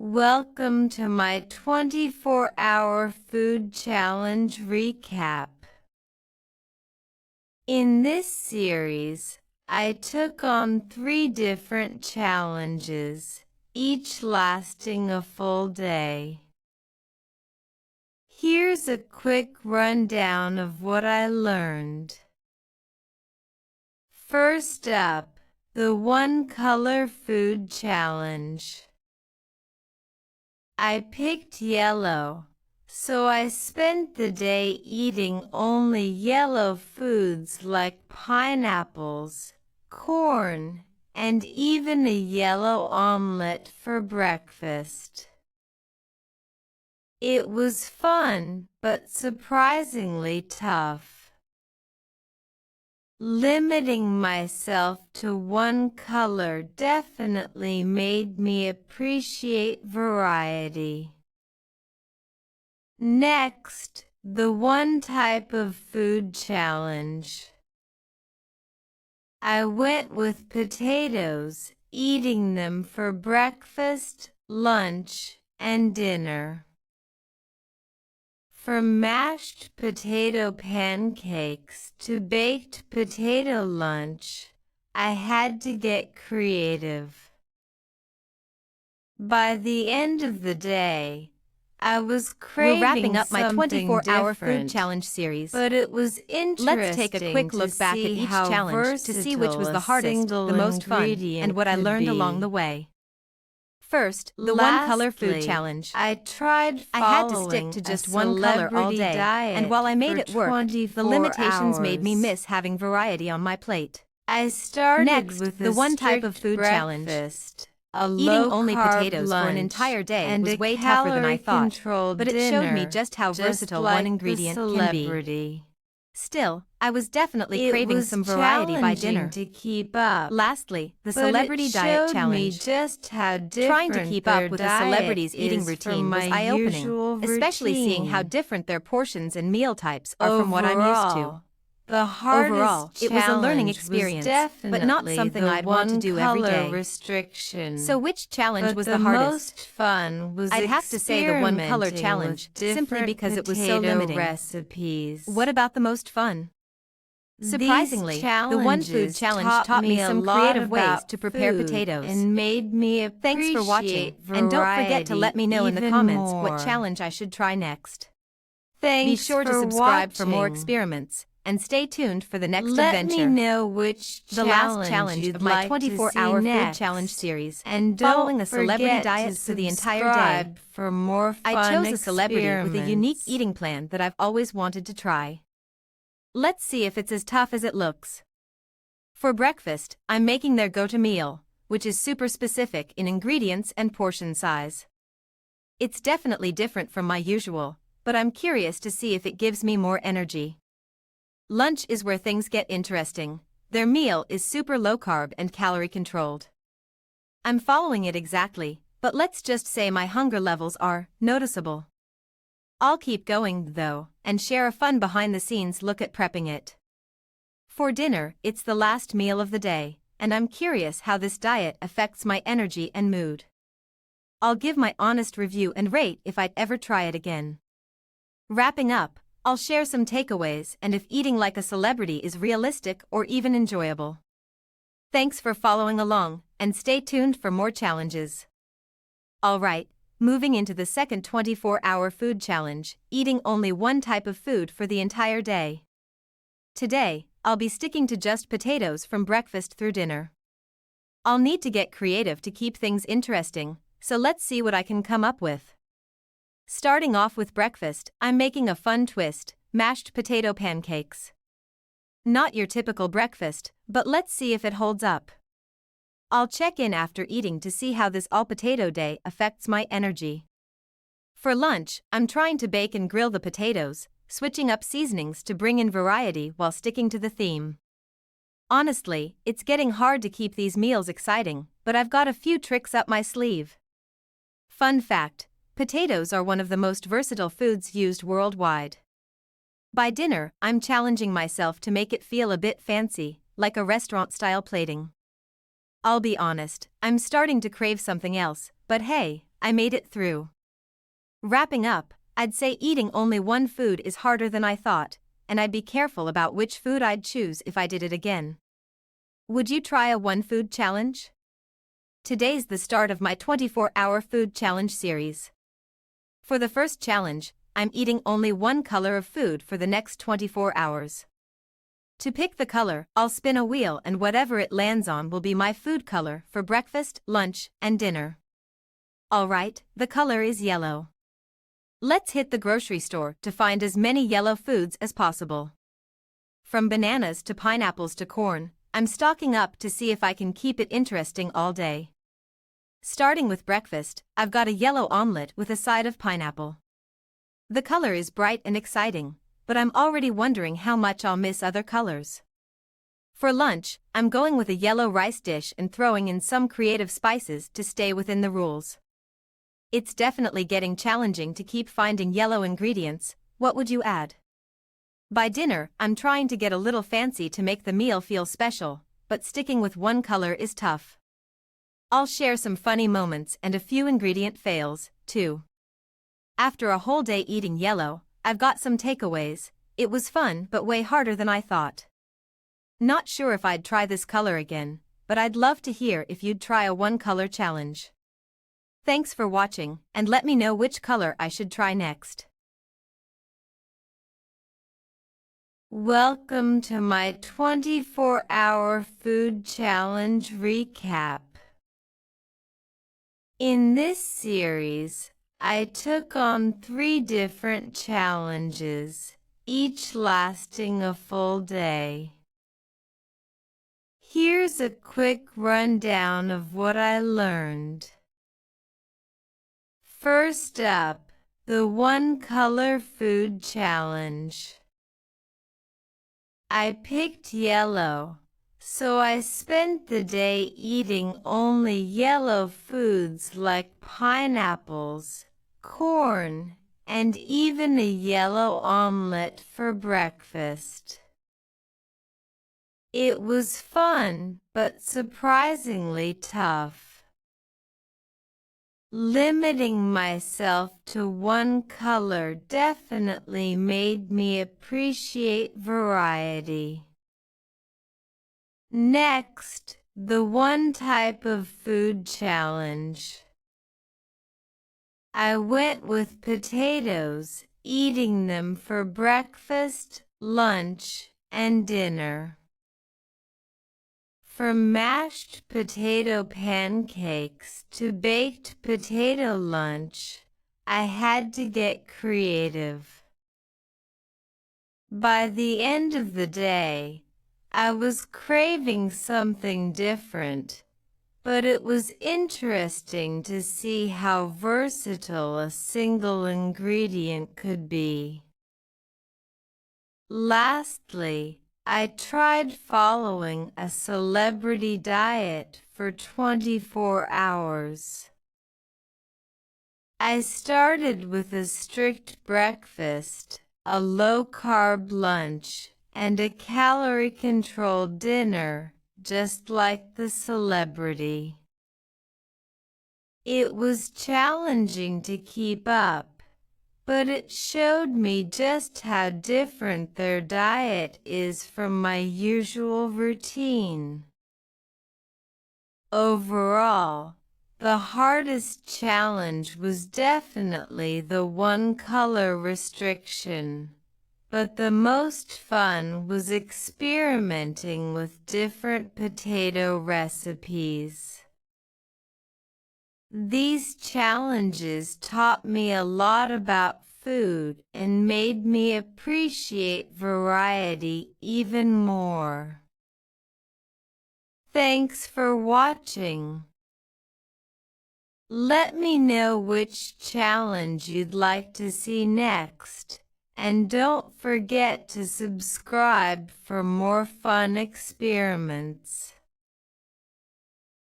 Welcome to my 24-hour food challenge recap. In this series, I took on 3 different challenges, each lasting a full day. Here's a quick rundown of what I learned. First up, the One Color Food Challenge. I picked yellow, so I spent the day eating only yellow foods like pineapples, corn, and even a yellow omelet for breakfast. It was fun, but surprisingly tough. Limiting myself to one color definitely made me appreciate variety. Next, the One Type of Food Challenge. I went with potatoes, eating them for breakfast, lunch, and dinner. From mashed potato pancakes to baked potato lunch, I had to get creative. By the end of the day, I was craving We're wrapping up my something 24-hour different, food challenge series. but it was interesting. Let's take a quick look back at each challenge to see which was the hardest, the most fun, and what I learned along the way. First, the One Color Food Challenge. I tried I had to stick to just one color all day, and while I made it work, the limitations made me miss having variety on my plate. I started Next, with the One Type of Food Challenge. Eating only potatoes for an entire day was way tougher than I thought, but it showed me just how versatile one ingredient can be. Still, I was definitely craving some variety by dinner. To keep up. Lastly, the Celebrity Diet Challenge. Just how Trying to keep up with a celebrity's eating routine was eye-opening, especially seeing how different their portions and meal types are from what I'm used to. Overall, it was a learning experience, but not something I'd want to do every day. Restriction. So which challenge was the hardest? Most fun was I'd have to say the One Color Challenge, simply because it was so limiting. Recipes. What about the most fun? Surprisingly, the One Food Challenge taught me some creative ways to prepare potatoes. And made me appreciate Thanks for watching, and don't forget to let me know in the comments what challenge I should try next. Thanks Be sure to subscribe for more experiments, and stay tuned for the next adventure. Let me know which the last challenge of my 24-hour food challenge series, and following a celebrity diet for the entire day. For more fun I chose a celebrity with a unique eating plan that I've always wanted to try. Let's see if it's as tough as it looks. For breakfast, I'm making their go-to meal, which is super specific in ingredients and portion size. It's definitely different from my usual, but I'm curious to see if it gives me more energy. Lunch is where things get interesting. Their meal is super low-carb and calorie-controlled. I'm following it exactly, but let's just say my hunger levels are noticeable. I'll keep going, though, and share a fun behind-the-scenes look at prepping it. For dinner, it's the last meal of the day, and I'm curious how this diet affects my energy and mood. I'll give my honest review and rate if I'd ever try it again. Wrapping up, I'll share some takeaways and if eating like a celebrity is realistic or even enjoyable. Thanks for following along, and stay tuned for more challenges. Alright, moving into the second 24-hour food challenge, eating only one type of food for the entire day. Today, I'll be sticking to just potatoes from breakfast through dinner. I'll need to get creative to keep things interesting, so let's see what I can come up with. Starting off with breakfast, I'm making a fun twist, mashed potato pancakes. Not your typical breakfast, but let's see if it holds up. I'll check in after eating to see how this all-potato day affects my energy. For lunch, I'm trying to bake and grill the potatoes, switching up seasonings to bring in variety while sticking to the theme. Honestly, it's getting hard to keep these meals exciting, but I've got a few tricks up my sleeve. Fun fact: potatoes are one of the most versatile foods used worldwide. By dinner, I'm challenging myself to make it feel a bit fancy, like a restaurant-style plating. I'll be honest, I'm starting to crave something else, but hey, I made it through. Wrapping up, I'd say eating only one food is harder than I thought, and I'd be careful about which food I'd choose if I did it again. Would you try a one-food challenge? Today's the start of my 24-hour food challenge series. For the first challenge, I'm eating only one color of food for the next 24 hours. To pick the color, I'll spin a wheel and whatever it lands on will be my food color for breakfast, lunch, and dinner. Alright, the color is yellow. Let's hit the grocery store to find as many yellow foods as possible. From bananas to pineapples to corn, I'm stocking up to see if I can keep it interesting all day. Starting with breakfast, I've got a yellow omelet with a side of pineapple. The color is bright and exciting, but I'm already wondering how much I'll miss other colors. For lunch, I'm going with a yellow rice dish and throwing in some creative spices to stay within the rules. It's definitely getting challenging to keep finding yellow ingredients. What would you add? By dinner, I'm trying to get a little fancy to make the meal feel special, but sticking with one color is tough. I'll share some funny moments and a few ingredient fails, too. After a whole day eating yellow, I've got some takeaways. It was fun but way harder than I thought. Not sure if I'd try this color again, but I'd love to hear if you'd try a one-color challenge. Thanks for watching, and let me know which color I should try next. Welcome to my 24-hour food challenge recap. In this series, I took on 3 different challenges, each lasting a full day. Here's a quick rundown of what I learned. First up, the one-color food challenge. I picked yellow, so I spent the day eating only yellow foods like pineapples, corn, and even a yellow omelet for breakfast. It was fun, but surprisingly tough. Limiting myself to one color definitely made me appreciate variety. Next, the one type of food challenge. I went with potatoes, eating them for breakfast, lunch, and dinner. From mashed potato pancakes to baked potato lunch, I had to get creative. By the end of the day, I was craving something different, but it was interesting to see how versatile a single ingredient could be. Lastly, I tried following a celebrity diet for 24 hours. I started with a strict breakfast, a low-carb lunch, and a calorie-controlled dinner, just like the celebrity. It was challenging to keep up, but it showed me just how different their diet is from my usual routine. Overall, the hardest challenge was definitely the one-color restriction, but the most fun was experimenting with different potato recipes. These challenges taught me a lot about food and made me appreciate variety even more. Thanks for watching. Let me know which challenge you'd like to see next, and don't forget to subscribe for more fun experiments.